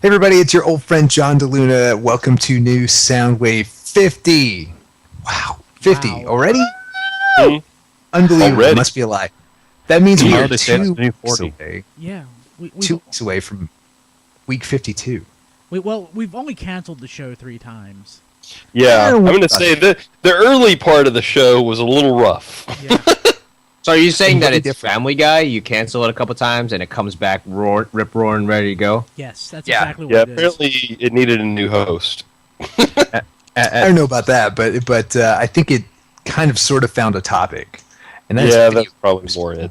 Hey everybody, it's your old friend John DeLuna. Welcome to new Soundwave 50. Wow, 50 Wow. already? Mhm. Unbelievable. Already. Must be a lie. That means we are they say that's 2 the new weeks 40. away. Yeah. We, 2 weeks away from week 52. we've only canceled the show 3 times. Yeah, I'm going to say the early part of the show was a little rough. Yeah. So are you saying that Completely it's different. Family Guy? You cancel it a couple times and it comes back rip roaring, ready to go? Yes, that's Yeah. exactly Yeah, what it is. apparently it needed a new host. I don't know about that, but I think it kind of sort of found a topic. And that's Yeah, video, that's probably more it.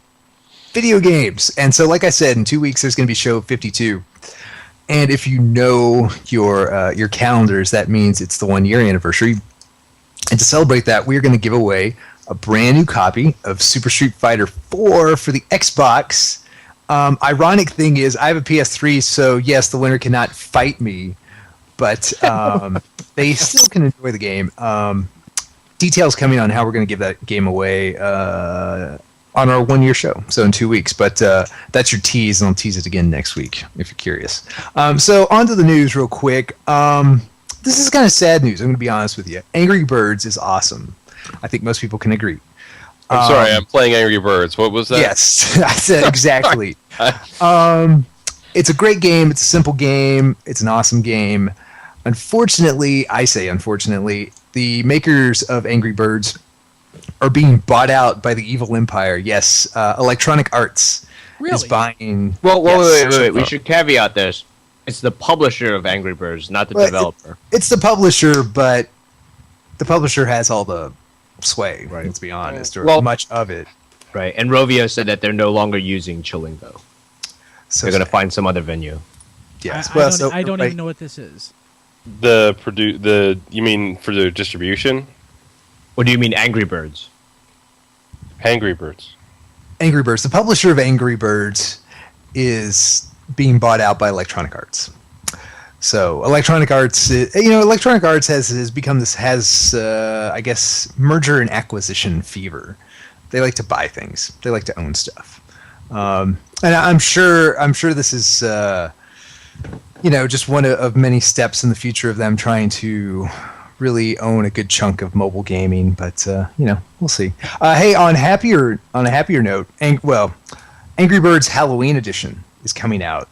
video games. And so like I said, in 2 weeks there's going to be show 52. And if you know your calendars, that means it's the 1 year anniversary. And to celebrate that, we're going to give away a brand new copy of Super Street Fighter 4 for the Xbox. Ironic thing is, I have a PS3, so yes, the winner cannot fight me, but they still can enjoy the game. Details coming on how we're going to give that game away on our 1 year show, so in 2 weeks. But that's your tease, and I'll tease it again next week if you're curious. So on to the news real quick. This is kind of sad news, I'm going to be honest with you. Angry Birds is awesome. I think most people can agree. I'm sorry, I'm playing Angry Birds. What was that? Yes, I said exactly. It's a great game. It's a simple game. It's an awesome game. Unfortunately, I say unfortunately, the makers of Angry Birds are being bought out by the evil empire. Yes, Electronic Arts is Really? buying. Well, Yes. wait. We should caveat this. It's the publisher of Angry Birds, not the Well, developer. It's the publisher, but the publisher has all the sway. Right. Let's be honest, or Well- much of it. Right. And Rovio said that they're no longer using Chillingo. So They're going to sad. find some other venue. Yes. I don't, I don't everybody- even know what this is. You mean for the distribution? What do you mean Angry Birds? Angry Birds. Angry Birds. The publisher of Angry Birds is being bought out by Electronic Arts. So Electronic Arts, Electronic Arts has become this I guess, merger and acquisition fever. They like to buy things. They like to own stuff. And I'm sure this is just one of many steps in the future of them trying to really own a good chunk of mobile gaming, but we'll see. Hey, on a happier note, Angry Birds Halloween Edition is coming out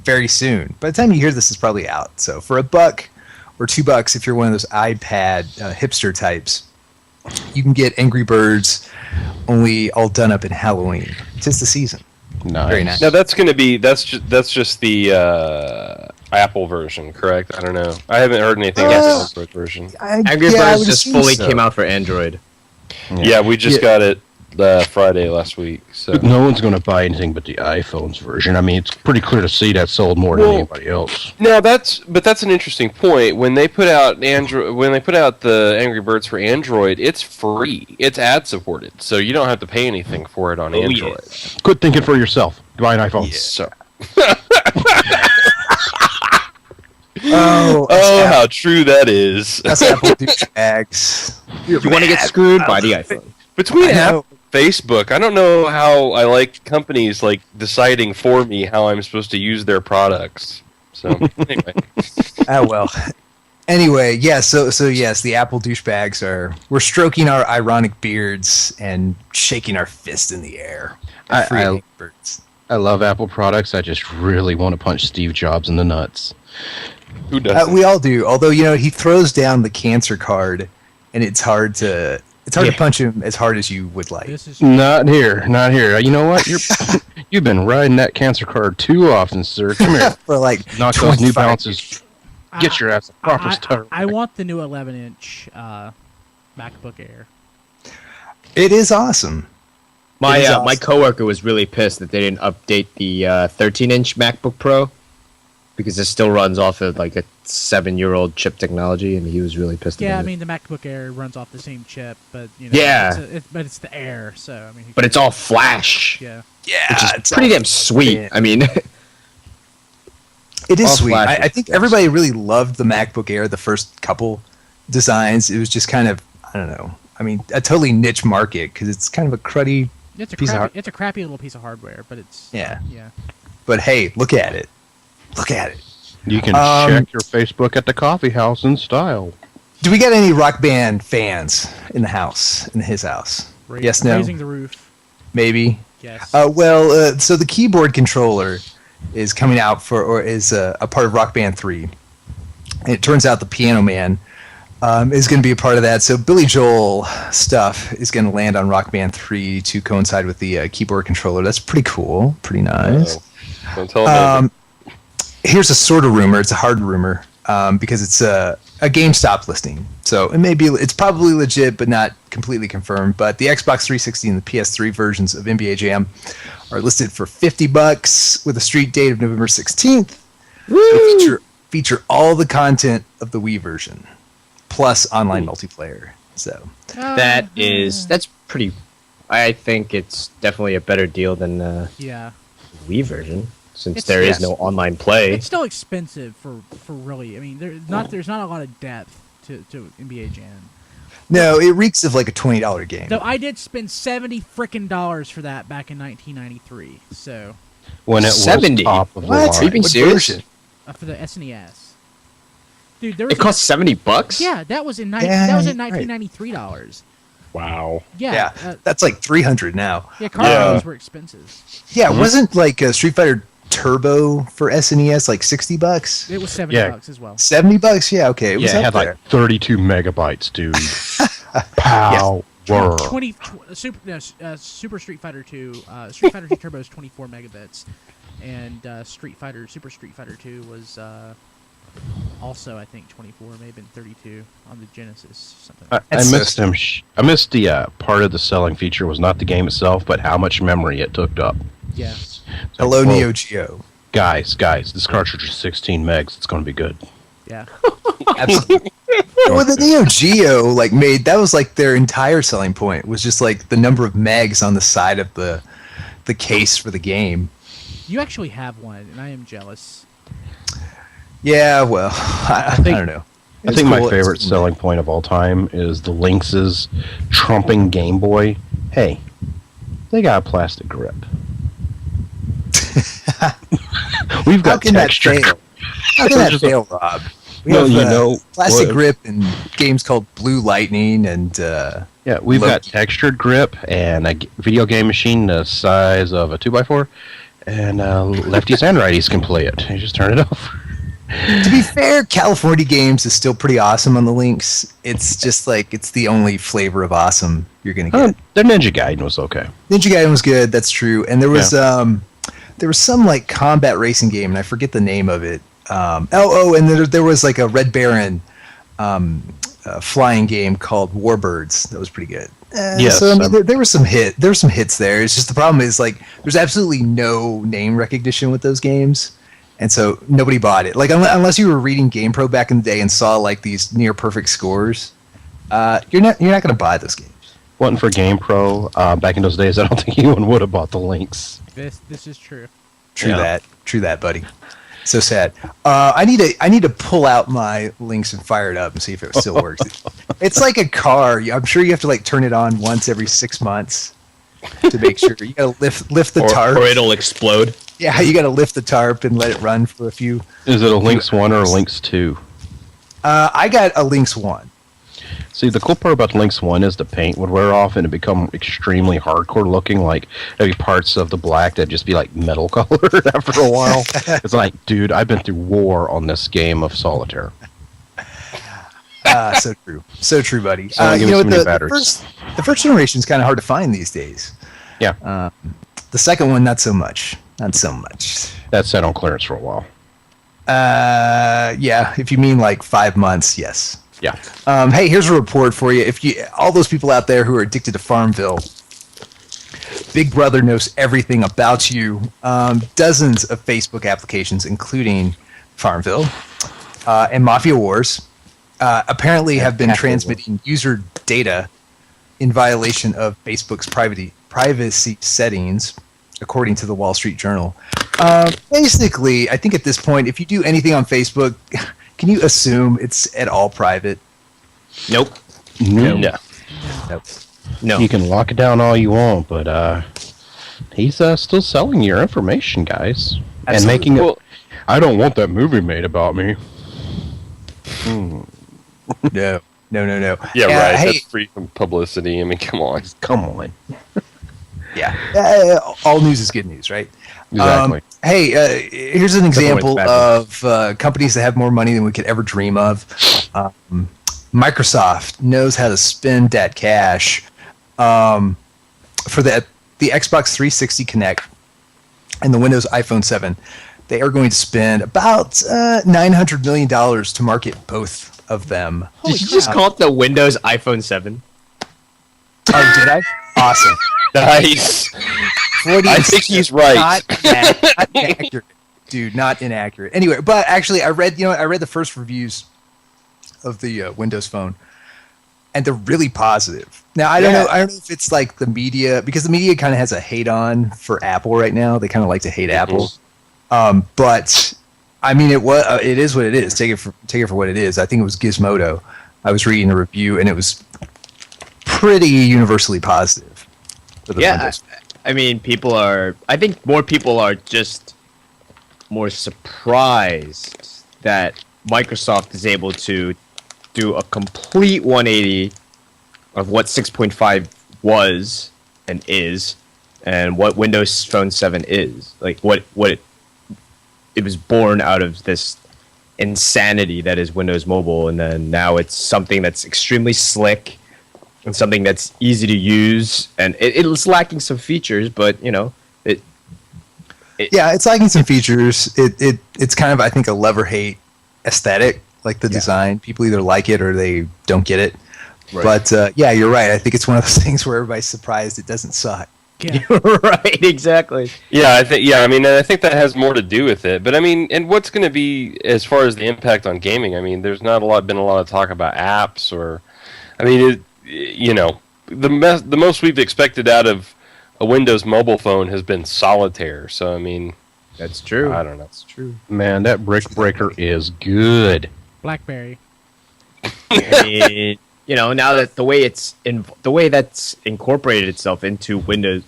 very soon. By the time you hear this, it's probably out. So for $1 or $2, if you're one of those iPad hipster types, you can get Angry Birds only all done up in Halloween. 'Tis the season. Nice. Very nice. Now that's just the Apple version, correct? I don't know. I haven't heard anything about the Android version. Angry Birds just fully came out for Android. Yeah, we just got it Friday last week. So But no one's going to buy anything but the iPhone's version. I mean, it's pretty clear to see that sold more than Well, anybody else. no, that's an interesting point. When they put out the Angry Birds for Android, it's free. It's ad supported, so you don't have to pay anything for it on Android. Quit thinking for yourself. Buy an iPhone. So Oh, how true that is. that's Apple douchebags. If you want to get screwed, buy the iPhone. Between I know. Apple and Facebook, I don't know how I like companies like deciding for me how I'm supposed to use their products. So anyway, Well. Anyway, yeah. So yes, the Apple douchebags we're stroking our ironic beards and shaking our fist in the air. I- Free I- Angry Birds. I love Apple products. I just really want to punch Steve Jobs in the nuts. who doesn't? We all do. Although he throws down the cancer card, and it's hard to punch him as hard as you would like. This is Not here. Not here. You know what? You've been riding that cancer card too often, sir. Come here. For like Knock those New 25 Balances. Get your ass a proper starter. I want the new 11-inch MacBook Air. It is awesome. My It is my awesome. coworker was really pissed that they didn't update the 13-inch MacBook Pro because it still runs off of like a 7-year-old chip technology, and he was really pissed. Yeah, I about it. mean the MacBook Air runs off the same chip, but Yeah. but it's the Air, so I mean. But it's all flash, Yeah. Yeah, which is it's pretty all- damn sweet. Yeah. I mean, It is all sweet. flash I think everybody really loved the MacBook Air. The first couple designs, it was just kind of, I don't know. I mean, a totally niche market because it's kind of a cruddy It's a piece of crappy, it's a crappy little piece of hardware, but it's Yeah. yeah. But hey, look at it. Look at it. You can check your Facebook at the coffee house in style. Do we got any Rock Band fans in the house, in his house? Yes, no? Raising the roof. Maybe? Yes. So the keyboard controller is coming out or is a part of Rock Band 3. And it turns out the Piano Man is going to be a part of that. So Billy Joel stuff is going to land on Rock Band 3 to coincide with the keyboard controller. That's pretty cool. Pretty nice. Don't tell them. Here's a sort of rumor. It's a hard rumor because it's a GameStop listing. So it's probably legit, but not completely confirmed. But the Xbox 360 and the PS3 versions of NBA Jam are listed for $50 with a street date of November 16th. They feature all the content of the Wii version plus online multiplayer. So that's pretty. I think it's definitely a better deal than yeah. Wii version. Since there is no online play, it's still expensive for really. I mean, there's not a lot of depth to NBA Jam. No, it reeks of like a $20 game. Though I did spend $70 for that back in 1993. So when it 70? was top of the What? line. Are you being serious? For the SNES, dude, there was It cost $70. Yeah, that was in Yeah, right. $1993. Wow. Yeah, That's like $300 now. yeah, cartridges were expensive. Yeah, wasn't like Street Fighter Turbo for SNES like $60? It was $70 as well. $70? Yeah, okay. It was Yeah, it up had there. like 32 megabytes, dude. Power. Super Street Fighter 2. Street Fighter 2 Turbo is 24 megabits, and Super Street Fighter 2 was also I think 24, may have been 32 on the Genesis. Something. I missed him. I missed the part of the selling feature was not the game itself, but how much memory it took up. Yeah. So, Hello, well, Neo Geo. Guys, this cartridge is 16 megs. It's going to be good. Yeah. Absolutely. Well, the Neo Geo that was like their entire selling point was just like the number of megs on the side of the case for the game. You actually have one, and I am jealous. Yeah, well, I don't know. I think my favorite selling point of all time is the Lynx's trumping Game Boy. Hey, they got a plastic grip. We've got texture. How can that fail, Rob? We have plastic grip and games called Blue Lightning and we've got textured grip and a video game machine the size of a 2x4, and lefties and righties can play it. You just turn it over. To be fair, California Games is still pretty awesome on the Lynx. It's just like it's the only flavor of awesome you're gonna get. The Ninja Gaiden was okay. Ninja Gaiden was good. That's true. And there was some like combat racing game, and I forget the name of it. And there was like a Red Baron flying game called Warbirds that was pretty good. Yes, so there were some hits there. It's just the problem is like there's absolutely no name recognition with those games, and so nobody bought it. Like unless you were reading GamePro back in the day and saw like these near perfect scores, you're not going to buy those games. Wasn't for GamePro back in those days. I don't think anyone would have bought the Lynx. This is true. True that, buddy. So sad. I need to pull out my Lynx and fire it up and see if it still works. It's like a car. I'm sure you have to like turn it on once every 6 months to make sure. You gotta lift the tarp, or it'll explode. Yeah, you gotta lift the tarp and let it run for a few. Is it a Lynx 1 or a Lynx 2? I got a Lynx 1. See, the cool part about the Lynx 1 is the paint would wear off and it become extremely hardcore looking, like there'd be parts of the black that'd just be like metal colored after a while. It's like, dude, I've been through war on this game of solitaire. So true, buddy. The first generation is kind of hard to find these days. Yeah. The second one, not so much. That sat on clearance for a while. Yeah, if you mean like 5 months, yes. Yeah. Hey, here's a report for you. All those people out there who are addicted to Farmville, Big Brother knows everything about you. Dozens of Facebook applications, including Farmville and Mafia Wars, apparently have been transmitting user data in violation of Facebook's privacy settings, according to the Wall Street Journal. Basically, I think at this point, if you do anything on Facebook, can you assume it's at all private? Nope. No. No. You can lock it down all you want, but he's still selling your information, guys. Absolutely. And making it. I don't want that movie made about me. No. Yeah, right. Hey, That's free from publicity. I mean, come on. Come on. yeah. All news is good news, right? Exactly. Hey, here's an example bad of companies that have more money than we could ever dream of. Microsoft knows how to spend that cash for the Xbox 360 Kinect and the Windows iPhone 7. They are going to spend about $900 million to market both of them. Did you just call it the Windows iPhone 7? Oh, did I? Awesome. Nice. I think he's right. Not inaccurate, dude. Not inaccurate. Anyway, but actually, I read the first reviews of the Windows Phone, and they're really positive. Now, I don't know if it's like the media, because the media kind of has a hate on for Apple right now. They kind of like to hate Apple, but I mean, it is what it is. Take it for what it is. I think it was Gizmodo. I was reading a review, and it was pretty universally positive for the Windows. I mean, I think more people are just more surprised that Microsoft is able to do a complete 180 of what 6.5 was and is, and what Windows Phone 7 is. Like, what it was born out of this insanity that is Windows Mobile, and then now it's something that's extremely slick and something that's easy to use, and it's lacking some features, but it's lacking some features. It's kind of, I think, a love-or-hate aesthetic, like the design. People either like it or they don't get it. Right. But you're right. I think it's one of those things where everybody's surprised it doesn't suck. Yeah. Right, exactly. Yeah, I think that has more to do with it. But I mean, and what's going to be, as far as the impact on gaming? I mean, there's not been a lot of talk about apps, or, I mean, the most we've expected out of a Windows mobile phone has been solitaire. So I mean, that's true. I don't know. That's true. Man, that brick breaker is good. BlackBerry. I mean, now that the way that's incorporated itself into Windows,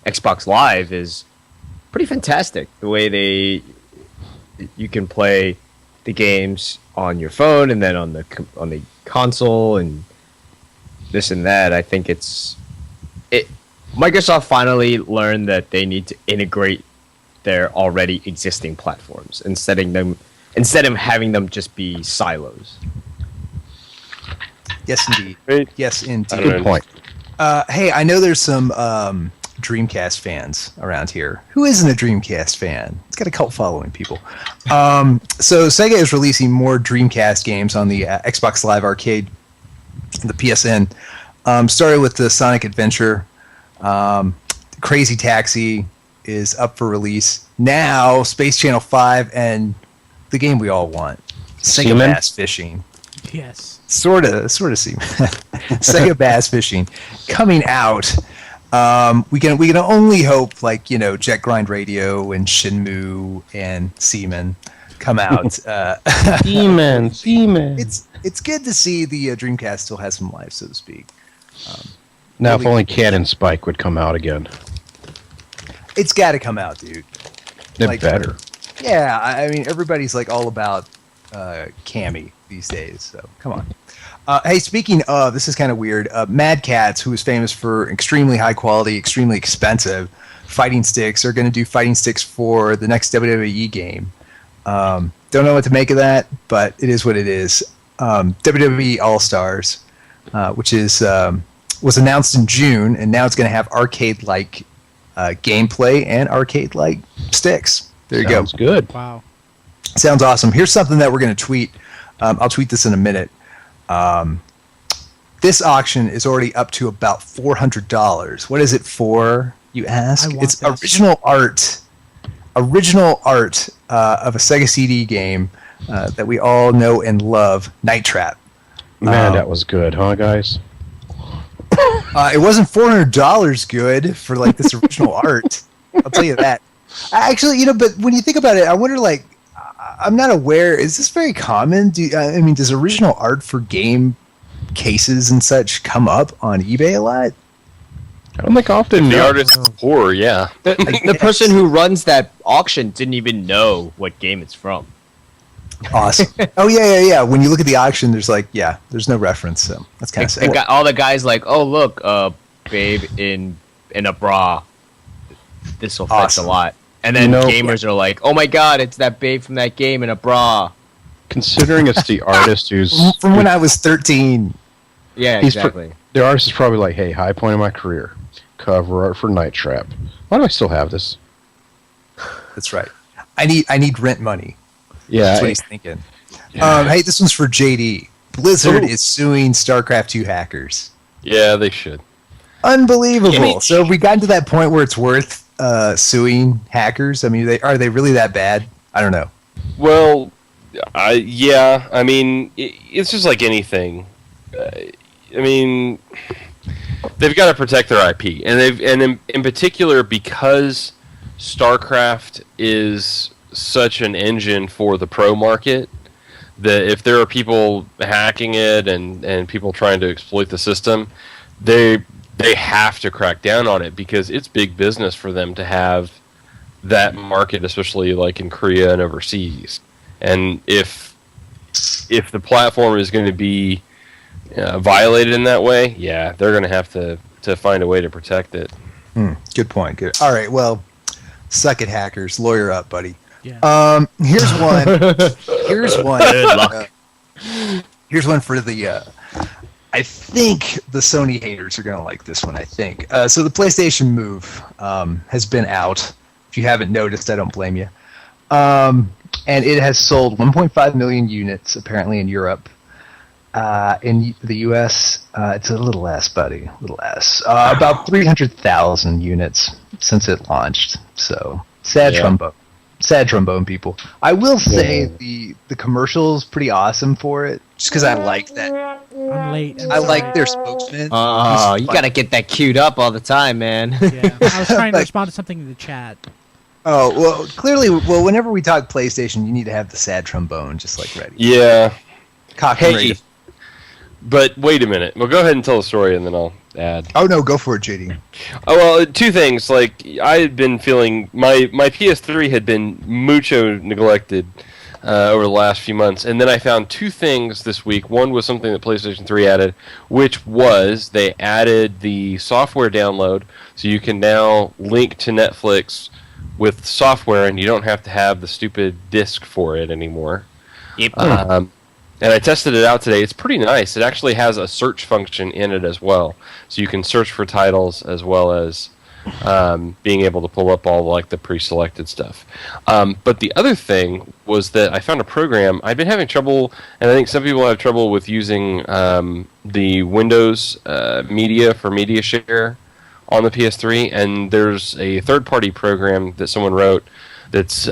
Xbox Live is pretty fantastic. The way you can play the games on your phone and then on the console and this and that. I think Microsoft finally learned that they need to integrate their already existing platforms instead of having them just be silos. Yes, indeed. Right. Yes, indeed. Good point. Hey, I know there's some Dreamcast fans around here. Who isn't a Dreamcast fan? It's got a cult following, people. So Sega is releasing more Dreamcast games on the Xbox Live Arcade, the PSN. Started with the Sonic Adventure. Crazy Taxi is up for release. Now, Space Channel 5 and the game we all want, Sega Bass Fishing. Yes. Sort of seem Sega Bass Fishing coming out. We can only hope, like, Jet Grind Radio and Shenmue and Seaman come out. Seaman. It's good to see the Dreamcast still has some life, so to speak. Now, if only Cat and Spike would come out again. It's got to come out, dude. They're better. Yeah, I mean, everybody's like all about Cammy these days, so come on. Hey, speaking of, this is kind of weird. Mad Catz, who is famous for extremely high quality, extremely expensive fighting sticks, are going to do fighting sticks for the next WWE game. Don't know what to make of that, but it is what it is. WWE All-Stars, which was announced in June, and now it's going to have arcade-like gameplay and arcade-like sticks. There you go. Sounds good. Wow. Sounds awesome. Here's something that we're going to tweet. I'll tweet this in a minute. This auction is already up to about $400. What is it for, you ask? It's this. original art of a Sega CD game that we all know and love, Night Trap. Man, that was good, huh, guys? It wasn't $400 good for like this original art. I'll tell you that. Actually, but when you think about it, I wonder, like, I'm not aware. Is this very common? Does original art for game cases and such come up on eBay a lot? I don't think often. The artist is poor, yeah. The person who runs that auction didn't even know what game it's from. Awesome. Oh yeah. When you look at the auction, there's there's no reference. So that's kind of sad. All the guys like, oh look, babe in a bra. This will fetch a lot. And then gamers are like, oh my god, it's that babe from that game in a bra. Considering it's the artist who's from when I was 13. Yeah, exactly. The artist is probably like, hey, high point of my career, cover art for Night Trap. Why do I still have this? That's right. I need rent money. Yeah, That's what he's thinking. Hey, this one's for JD. Blizzard is suing StarCraft 2 hackers. Yeah, they should. Unbelievable. So have we gotten to that point where it's worth suing hackers? I mean, are they really that bad? I don't know. Well, yeah. I mean, it's just like anything. I mean, they've got to protect their IP, and in particular because StarCraft is such an engine for the pro market, that if there are people hacking it and people trying to exploit the system, they have to crack down on it because it's big business for them to have that market, especially like in Korea and overseas. And if the platform is going to be violated in that way, yeah, they're going to have to find a way to protect it. Good point. Good. All right. Well, suck it, hackers. Lawyer up, buddy. Yeah. Here's one. Here's one. Good luck. Here's one for the. I think the Sony haters are gonna like this one. I think. So the PlayStation Move has been out. If you haven't noticed, I don't blame you. And it has sold 1.5 million units apparently in Europe. In the U.S., it's a little less, buddy. A little less. About 300,000 units since it launched. So sad trombone. Sad trombone people. I will say the commercial's pretty awesome for it, just because I like that. I'm late. I like their spokesman. Oh, you gotta get that queued up all the time, man. Yeah, I was trying to respond to something in the chat. Oh, well, clearly, whenever we talk PlayStation, you need to have the sad trombone just like ready. Yeah. Cock and Hey, ready. but wait a minute. Well, go ahead and tell the story, and then I'll add. Oh no, go for it, JD. Oh well, two things. Like I had been feeling my PS3 had been mucho neglected over the last few months, and then I found two things this week. One was something that PlayStation 3 added, which was they added the software download, so you can now link to Netflix with software, and you don't have to have the stupid disc for it anymore. Yep. And I tested it out today. It's pretty nice. It actually has a search function in it as well, so you can search for titles as well as being able to pull up all like the pre-selected stuff. But the other thing was that I found a program. I've been having trouble, and I think some people have trouble with using the Windows media for media share on the PS3. And there's a third-party program that someone wrote that's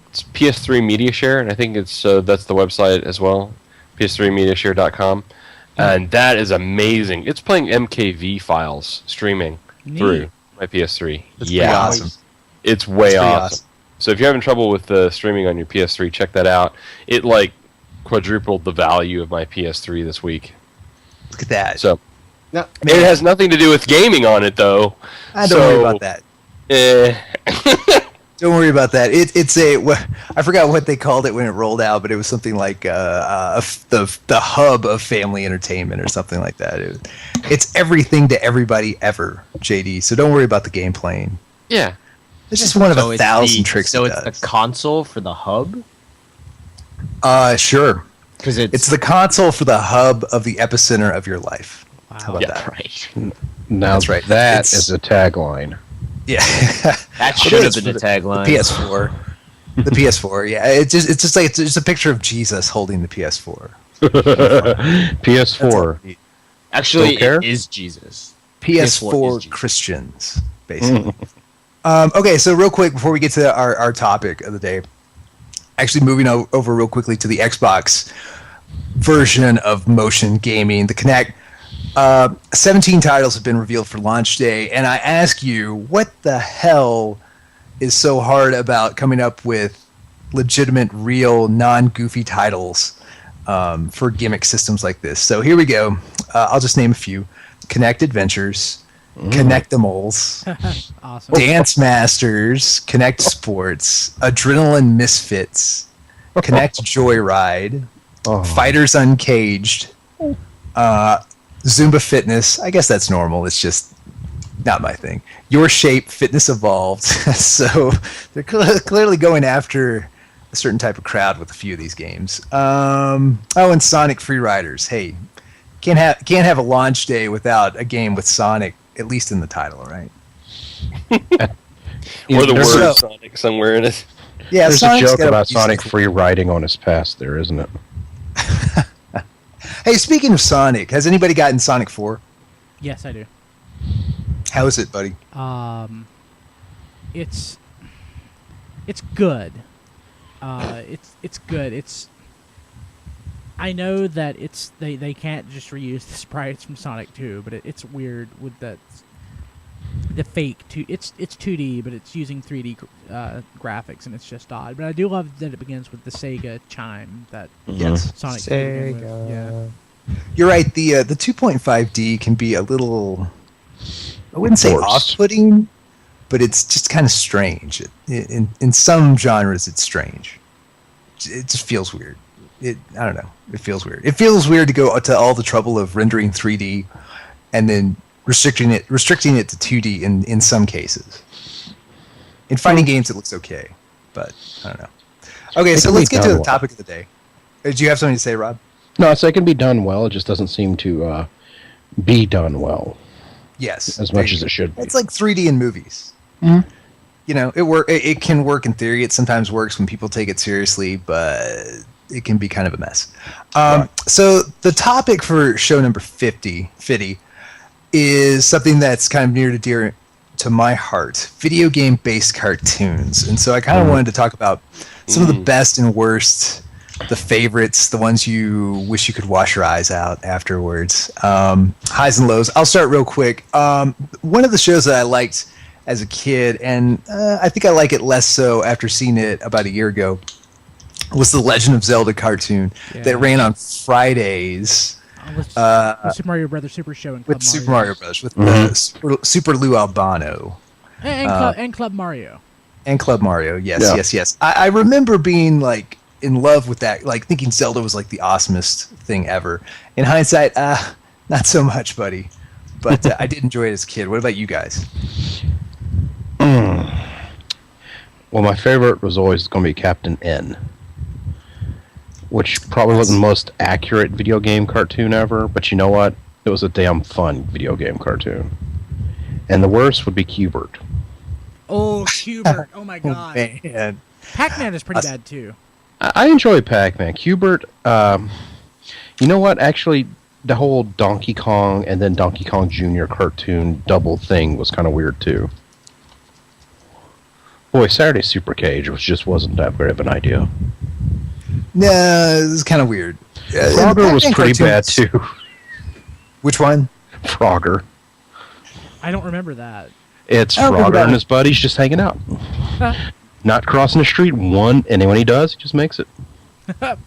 it's PS3 Media Share, and I think it's that's the website as well, ps3mediashare.com, and that is amazing. It's playing MKV files streaming through my PS3. That's pretty awesome. It's way awesome. So if you're having trouble with the streaming on your PS3, check that out. It like quadrupled the value of my PS3 this week. Look at that. So it has nothing to do with gaming on it though. Don't worry about that. Don't worry about that. It's I forgot what they called it when it rolled out, but it was something like the hub of family entertainment or something like that. It's everything to everybody ever, JD. So don't worry about the game playing. Yeah, it's just one of 1,000 tricks. So it's the console for the hub. Sure. Because it's the console for the hub of the epicenter of your life. Wow. How about that? Right. Now That's right. That is a tagline. Yeah. That should have been the tagline. The PS4. The PS4. Yeah. It's just like it's just a picture of Jesus holding the PS4. PS4. Actually, Don't care? it is Jesus. PS4 is Jesus. Christians, basically. Okay, so real quick before we get to our topic of the day, actually moving over real quickly to the Xbox version of motion gaming, the Kinect. 17 titles have been revealed for launch day, and I ask you, what the hell is so hard about coming up with legitimate, real, non-goofy titles for gimmick systems like this? So here we go. I'll just name a few. Kinect Adventures, Connectimals, Awesome. Dance Masters, Connect Sports, Adrenaline Misfits, Connect Joyride, Oh. Fighters Uncaged, Zumba Fitness. I guess that's normal. It's just not my thing. Your Shape, Fitness Evolved. So they're clearly going after a certain type of crowd with a few of these games. And Sonic Free Riders. Hey, can't have a launch day without a game with Sonic at least in the title, right? Or the There's word a- Sonic somewhere in it. Yeah, There's Sonic's a joke gotta about be Sonic something. free riding on his past there, isn't it? Hey, speaking of Sonic, has anybody gotten Sonic 4? Yes, I do. How is it, buddy? It's good. It's good. I know that they can't just reuse the sprites from Sonic 2, but it's weird with the fake it's 2D, but it's using 3D graphics, and it's just odd. But I do love that it begins with the Sega chime that Yes. Sonic 2 began with. Yeah. You're right. The 2.5D can be a little, I wouldn't say Forced. off-putting, but it's just kind of strange. In some genres, it's strange. It just feels weird. I don't know. It feels weird. It feels weird to go to all the trouble of rendering 3D and then restricting it to 2D in some cases. In fighting games, it looks okay, but I don't know. Okay, It so can let's be get to done the well. topic of the day. Did you have something to say, Rob? No, it's it can be done well. It just doesn't seem to be done well Yes. as much as it should be. It's like 3D in movies. Mhm. You know, it can work in theory. It sometimes works when people take it seriously, but it can be kind of a mess. Right. So the topic for show number 50, is something that's kind of near to dear to my heart: video game-based cartoons. And so I kind of wanted to talk about some of the best and worst, the favorites, the ones you wish you could wash your eyes out afterwards, highs and lows. I'll start real quick. One of the shows that I liked as a kid, and I think I like it less so after seeing it about a year ago, was the Legend of Zelda cartoon that ran on Fridays With Super Mario Brothers Super Show and Club with Super Mario Bros. With Super Lou Albano and Club Mario. and Club Mario. Yes, Yeah. yes. I remember being like in love with that, like thinking Zelda was like the awesomest thing ever. In hindsight, not so much, buddy. But I did enjoy it as a kid. What about you guys? Well, my favorite was always going to be Captain N, which probably wasn't the most accurate video game cartoon ever, but you know what? It was a damn fun video game cartoon. And the worst would be Qbert. Oh, Hubert. Oh my god. Man. Pac-Man is pretty bad too. I enjoy Pac-Man. Qbert, you know what? Actually, the whole Donkey Kong and then Donkey Kong Jr. cartoon double thing was kind of weird too. Boy, Saturday Super Cage wasn't that great of an idea. No, it was kind of weird. Frogger was Pac-Man pretty bad cartoons- too. Which one? Frogger. I don't remember that. It's I don't remember Frogger that and one. his buddies just hanging out. Not crossing the street, and then when he does, he just makes it.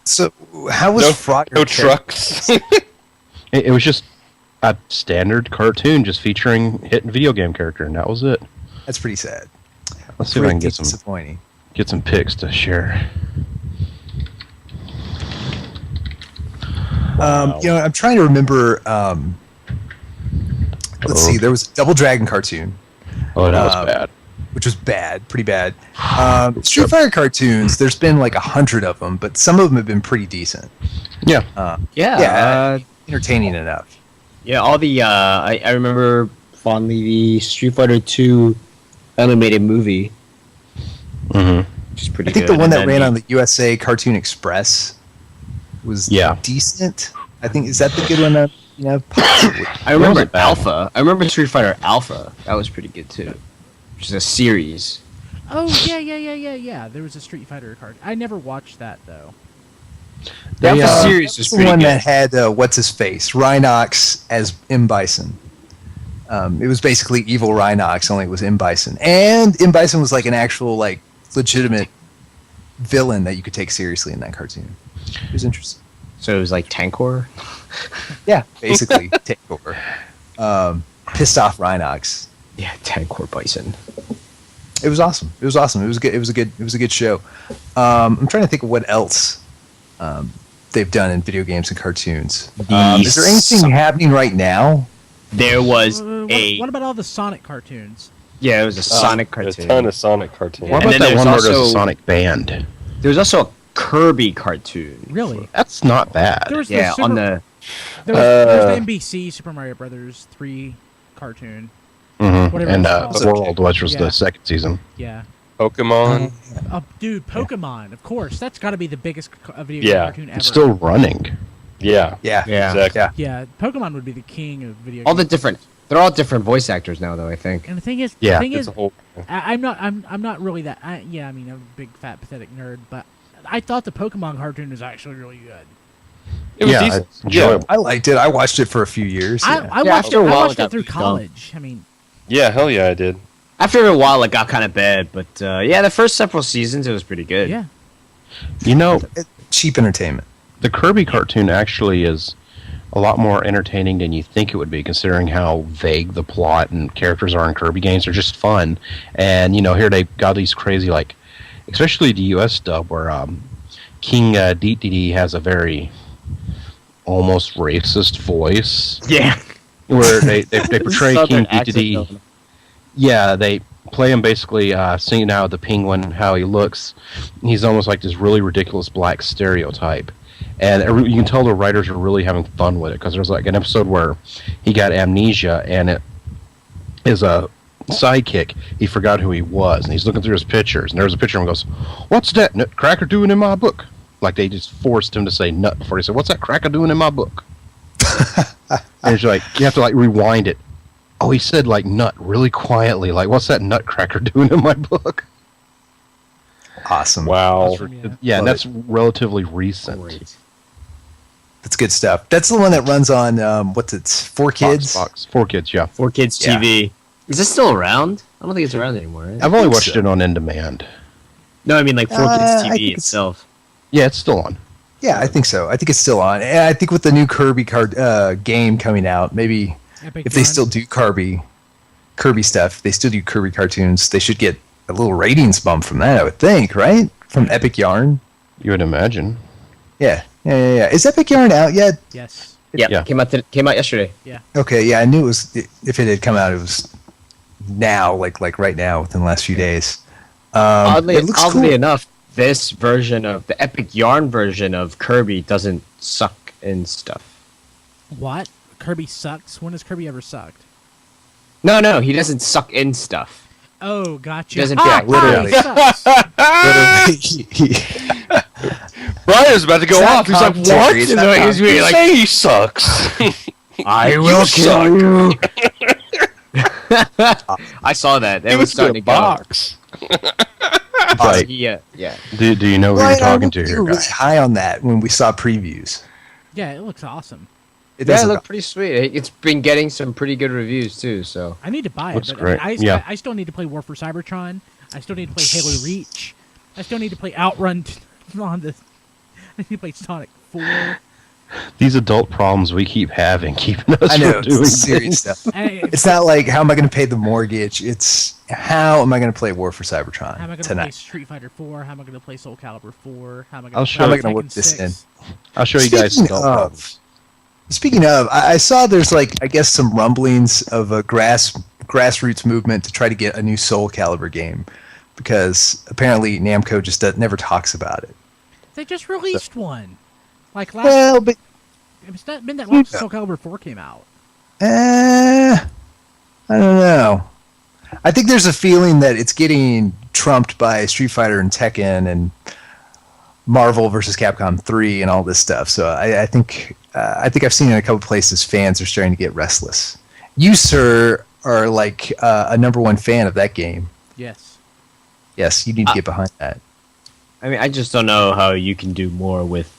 So how was Frogger? No trucks. It was just a standard cartoon just featuring hit video game character, and that was it. That's pretty sad. Let's see if I can Pretty get disappointing. some pics to share. You know, I'm trying to remember. Let's see. There was a Double Dragon cartoon, Oh, that was bad. which was bad, pretty bad. Street Fighter cartoons. There's been like 100 of them, but some of them have been pretty decent. Yeah. Entertaining enough. Yeah, all the I remember fondly the Street Fighter 2 animated movie, Mm-hmm. which is pretty I think good. the one and that then ran on the USA Cartoon Express was decent. I think is that the good one? Possibly. I remember wasn't bad. Alpha. I remember Street Fighter Alpha. That was pretty good too. Which is a series. Oh yeah. There was a Street Fighter card. I never watched that though. That Yeah. was The series was the pretty one good. that had what's his face, Rhinox as M Bison. It was basically evil Rhinox, only it was M Bison, and M Bison was like an actual like legitimate villain that you could take seriously in that cartoon. It was interesting. So it was like Tankor. Yeah, basically takeover. pissed off Rhinox. Yeah, 10 core bison. It was awesome. It was awesome. It was good. It was a good show. I'm trying to think of what else they've done in video games and cartoons. Is there anything happening right now? There was what about all the Sonic cartoons? Yeah, it was a Sonic There's cartoon. a ton of Sonic cartoons. What And about then that one where there's there's a also- Sonic band? There was also a Kirby cartoon. Really? That's not bad. There was Yeah, the on Super, the there was the NBC Super Mario Brothers 3 cartoon. Mhm. Whatever And it's the called. World, which was Yeah. the second season. Yeah. Pokemon. Oh, dude, Pokemon, of course. That's got to be the biggest video game Yeah, cartoon ever. It's still running. Yeah. Yeah. Yeah. Exactly. Yeah. Yeah, Pokemon would be the king of video all the games. different. They're all different voice actors now, though. I think. And the thing is, Yeah, It's a whole. I'm not really that. I'm a big fat pathetic nerd, but I thought the Pokemon cartoon was actually really good. It was Yeah, decent. it's enjoyable. I liked it. I watched it for a few years. I Yeah. watched after it. a I while, watched it got it through pretty dumb. college. I mean, Yeah, hell yeah, I did. After a while, it got kind of bad, but yeah, the first several seasons it was pretty good. yeah. You know, Cheap entertainment. the Kirby cartoon actually is a lot more entertaining than you think it would be, considering how vague the plot and characters are in Kirby games. They're just fun, and here they've got these crazy, like, especially the U.S. dub, where King Dedede has a very almost racist voice, Yeah. where they portray Southern King accent, Dedede. though. Yeah, they play him basically singing out the penguin, how he looks. He's almost like this really ridiculous black stereotype. And you can tell the writers are really having fun with it, because there's like an episode where he got amnesia, and it is a sidekick. He forgot who he was, and he's looking through his pictures, and there's a picture of him, and goes, "What's that nutcracker doing in my book?" Like they just forced him to say nut before he said, "What's that cracker doing in my book?" And it's like, you have to like rewind it. Oh, he said like nut really quietly. Like, what's that nutcracker doing in my book? Awesome. Wow. Yeah, and Love that's relatively recent. Great. That's good stuff. That's the one that runs on what's it? 4Kids. Fox. 4Kids, yeah. 4Kids Yeah. TV. Is this still around? I don't think it's around anymore. Right? I've only think watched so. it on In Demand. No, I mean like 4Kids I think TV it's- itself. Yeah, it's still on. Yeah, I think so. I think it's still on. And I think with the new Kirby game coming out, maybe Epic if they Run. still do Kirby stuff, they still do Kirby cartoons, they should get a little ratings bump from that, I would think, right? From Epic Yarn. You would imagine. Yeah. Is Epic Yarn out yet? Yes. Yeah, came out yesterday. Okay, yeah, I knew it was. If it had come out, it was now, like right now, within the last few days. Oddly it looks cool. enough, this version of the Epic Yarn version of Kirby doesn't suck in stuff. What? Kirby sucks? When has Kirby ever sucked? No, he doesn't suck in stuff. Oh, gotcha. Doesn't Ah, feel like literally. he sucks. Brian's about to go It's off. He's not like, commentary, what? it's And not then he's really like, commentary. he sucks. I will kill you. I saw that. It He was was starting in to a go. box. Like, Yeah. do you know who Well, you're I talking know to we here, were really guy? high on that when we saw previews. Yeah, it looks awesome. It Yeah, it doesn't looked pretty sweet. It's been getting some pretty good reviews too. So I need to buy it, Looks but great. I Yeah. still need to play War for Cybertron. I still need to play Halo Reach. I still need to play Outrun on the. I need to play Sonic 4. These adult problems we keep having, keeping us I know, from doing it's serious things. stuff. And It's not like, how am I going to pay the mortgage? It's, how am I going to play War for Cybertron how am I going to play tonight? Street Fighter 4? How am I going to play Soul Calibur 4? How am I I'll going show to How am I play gonna work Tekken this 6? I'll show you guys Speaking adult of- problems. Speaking of, I saw there's like, I guess some rumblings of a grassroots movement to try to get a new Soul Calibur game, because apparently Namco just never talks about it. They just released one. Like last. Well, but It's not been that long since Soul Calibur 4 came out. I don't know. I think there's a feeling that it's getting trumped by Street Fighter and Tekken and Marvel versus Capcom 3 and all this stuff. So I think I've seen in a couple places fans are starting to get restless. You, sir, are like a #1 fan of that game. Yes. Yes, you need to get behind that. I mean, I just don't know how you can do more with.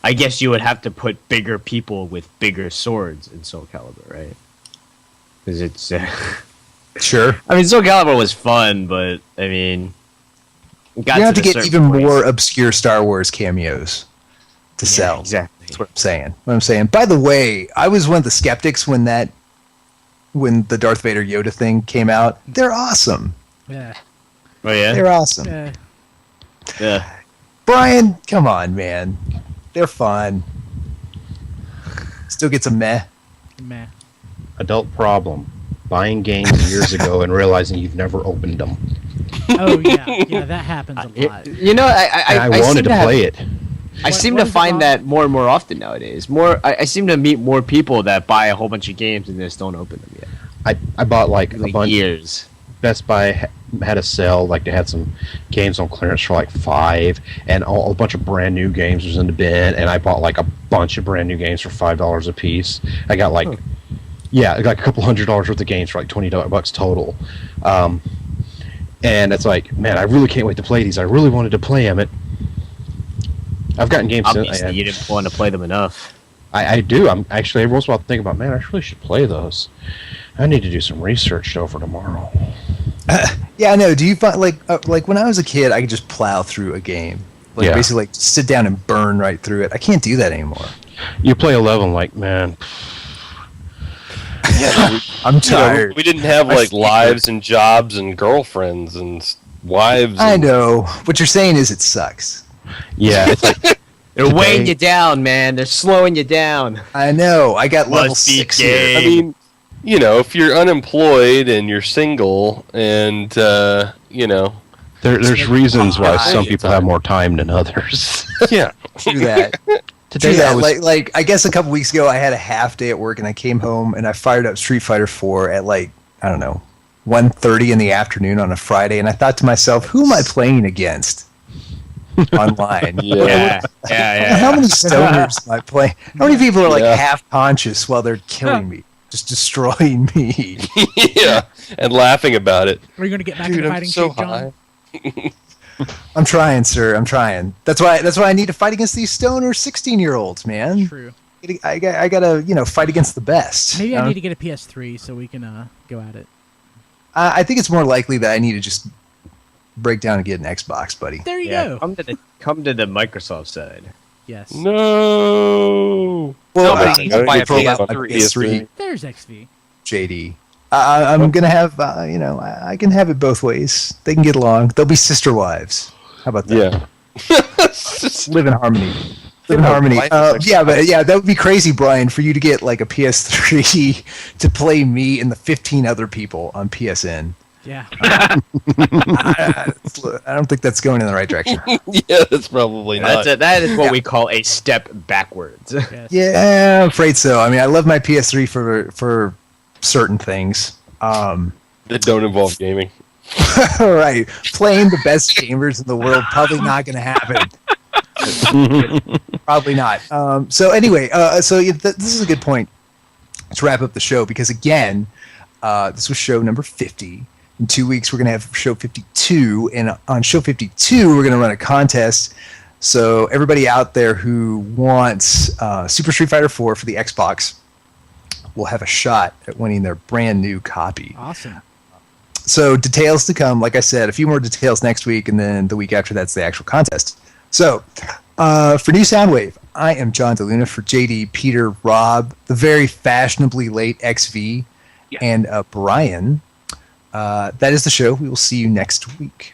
I guess you would have to put bigger people with bigger swords in Soul Calibur, right? Because it's. Sure. I mean, Soul Calibur was fun, but I mean, it got You have to the get certain even point. more obscure Star Wars cameos to Yeah, sell. exactly. That's what I'm saying. By the way, I was one of the skeptics when that when the Darth Vader Yoda thing came out. They're awesome. Yeah. Oh yeah. They're awesome. Yeah. Yeah. Brian, come on, man. They're fun. Still gets a meh. Meh. Adult problem. Buying games years ago and realizing you've never opened them. Oh yeah, that happens a lot. You know, And I wanted to play it. I seem What to is it find on? that more and more often nowadays. I seem to meet more people that buy a whole bunch of games and just don't open them yet. I bought like a Like bunch. years. Best Buy had a sale, like they had some games on clearance for like $5, and a bunch of brand new games was in the bin, and I bought like a bunch of brand new games for $5 a piece. I got like, I got a couple $100 worth of games for like $20 total. And it's like, man, I really can't wait to play these. I really wanted to play them. I've gotten games since. Obviously, you didn't want to play them enough. I do. I'm actually every once in a while thinking about, man, I really should play those. I need to do some research over tomorrow. Yeah, I know. Do you find like when I was a kid, I could just plow through a game, Yeah. basically like sit down and burn right through it. I can't do that anymore. You play 11, like, man, I'm tired. We didn't have like lives and jobs and girlfriends and wives. I and- know. What you're saying is it sucks. yeah, it's like They're weighing you down, man. They're slowing you down. I know. I got level Must be 6 gay. here. I mean, if you're unemployed and you're single and there's reasons why some Right. people have more time than others. yeah, True that. Today True I that. was Like I guess a couple weeks ago, I had a half day at work, and I came home and I fired up Street Fighter 4 at like I don't know 1:30 in the afternoon on a Friday, and I thought to myself, who am I playing against online? Yeah. How many stoners am I playing? How many people are like Yeah. half conscious while they're killing me, just destroying me? yeah, and laughing about it. Are you going to get back Dude, into I'm fighting so shape, John? high. I'm trying, sir. I'm trying. That's why I need to fight against these stoner 16-year-olds, man. True. I gotta fight against the best. Maybe I need to get a PS3 so we can go at it. I think it's more likely that I need to just break down and get an Xbox, buddy. There you Yeah. go. Come to the Microsoft side. Yes. No. Well, No, but I you can need buy to a pull out my PS3. PS3, There's XV. JD. I'm gonna have, I can have it both ways. They can get along. They'll be sister wives. How about that? Yeah. Live in harmony. Live in harmony. That would be crazy, Brian, for you to get like a PS3 to play me and the 15 other people on PSN. Yeah. I don't think that's going in the right direction. Yeah, that's probably not. That is what we call a step backwards. Yes. Yeah, I'm afraid so. I mean, I love my PS3 for certain things. That don't involve gaming. All right, playing the best gamers in the world, probably not going to happen. Probably not. So anyway, this is a good point to wrap up the show, because again, this was show number 50. In 2 weeks, we're going to have show 52, and on show 52, we're going to run a contest. So everybody out there who wants Super Street Fighter 4 for the Xbox will have a shot at winning their brand new copy. Awesome. So details to come. Like I said, a few more details next week, and then the week after that's the actual contest. So for New Soundwave, I am John DeLuna. For JD, Peter, Rob, the very fashionably late XV, and Brian. That is the show. We will see you next week.